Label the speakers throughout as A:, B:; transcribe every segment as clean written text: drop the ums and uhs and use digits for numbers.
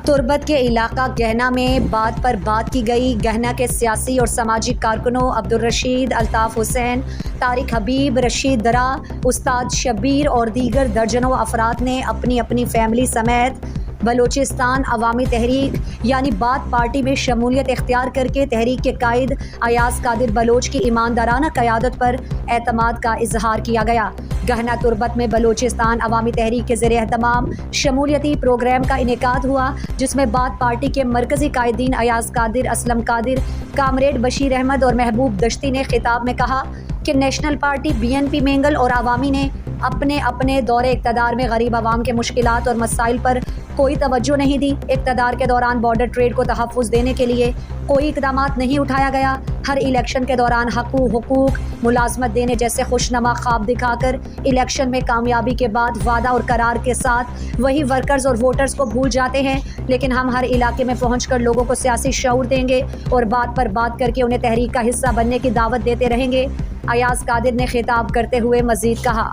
A: تربت کے علاقہ گہنا میں بات پر بات کی گئی۔ گہنا کے سیاسی اور سماجی کارکنوں عبدالرشید، الطاف حسین، طارق حبیب، رشید درا، استاد شبیر اور دیگر درجنوں افراد نے اپنی اپنی فیملی سمیت بلوچستان عوامی تحریک یعنی بات پارٹی میں شمولیت اختیار کر کے تحریک کے قائد ایاز قادر بلوچ کی ایماندارانہ قیادت پر اعتماد کا اظہار کیا گیا۔ گہنا تربت میں بلوچستان عوامی تحریک کے زیر اہتمام شمولیتی پروگرام کا انعقاد ہوا، جس میں بات پارٹی کے مرکزی قائدین ایاز قادر، اسلم قادر، کامریڈ بشیر احمد اور محبوب دشتی نے خطاب میں کہا کہ نیشنل پارٹی، BNP مینگل اور عوامی نے اپنے اپنے دور اقتدار میں غریب عوام کے مشکلات اور مسائل پر کوئی توجہ نہیں دی۔ اقتدار کے دوران بارڈر ٹریڈ کو تحفظ دینے کے لیے کوئی اقدامات نہیں اٹھایا گیا۔ ہر الیکشن کے دوران حقوق، ملازمت دینے جیسے خوشنما خواب دکھا کر الیکشن میں کامیابی کے بعد وعدہ اور قرار کے ساتھ وہی ورکرز اور ووٹرز کو بھول جاتے ہیں، لیکن ہم ہر علاقے میں پہنچ کر لوگوں کو سیاسی شعور دیں گے اور بات پر بات کر کے انہیں تحریک کا حصہ بننے کی دعوت دیتے رہیں گے۔ ایاز قادر نے خطاب کرتے ہوئے مزید کہا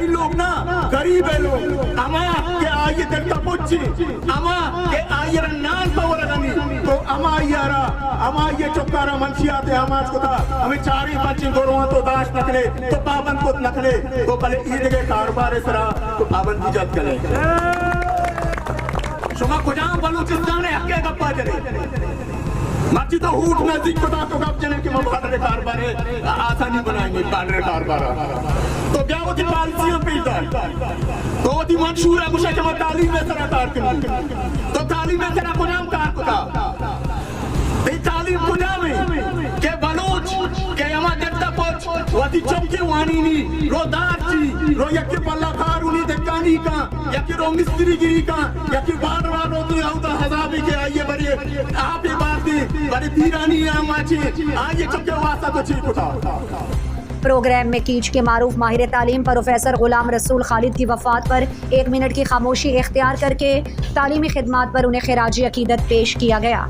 B: لوگ نا غریب ہے لوگ اما کہ آئیے دلتا پوچھی اما کہ آئیے رنان پاور اگنی تو اما یہ چکارا منشیات ہمارس کو تھا ہمیں چاری پانچیں گروہاں تو داشت نکلے تو پابند کو نکلے تو پہلے عید کے کاروبار سرا تو پابند کی جات کرے شما کجام بلوچستان ہے حقیقت گپا جلے مرچی تو ہوٹ نزدیک کو تو گپ جنے کہ مبادر کاروبار ہے آسانی بنائیں گے بادر کاروبار تو کیا وہ تھی پالیسیاں پیش ہے تو وہ تھی منشور ہے کچھ ہے کہ وہ تعلیم میں سرا کار کریں تو تعلیم میں سرا کجام کار کتا تعلیم کجام ہے کہ بلوچ کہ ہما دیتا پوچ وہ تھی چمکی وانی نی رو دار چی رو یکی پلا کارونی دکانی کا یکی رو مستری گری کا یکی بار ہوتی آؤتا حضابی کے آئیے بری آپ ہی بات دی بری دیرانی آما چی آئیے چمکے واسطہ تو چی کتا۔
A: پروگرام میں کیچ کے معروف ماہر تعلیم پروفیسر غلام رسول خالد کی وفات پر 1 منٹ کی خاموشی اختیار کر کے تعلیمی خدمات پر انہیں خراج عقیدت پیش کیا گیا۔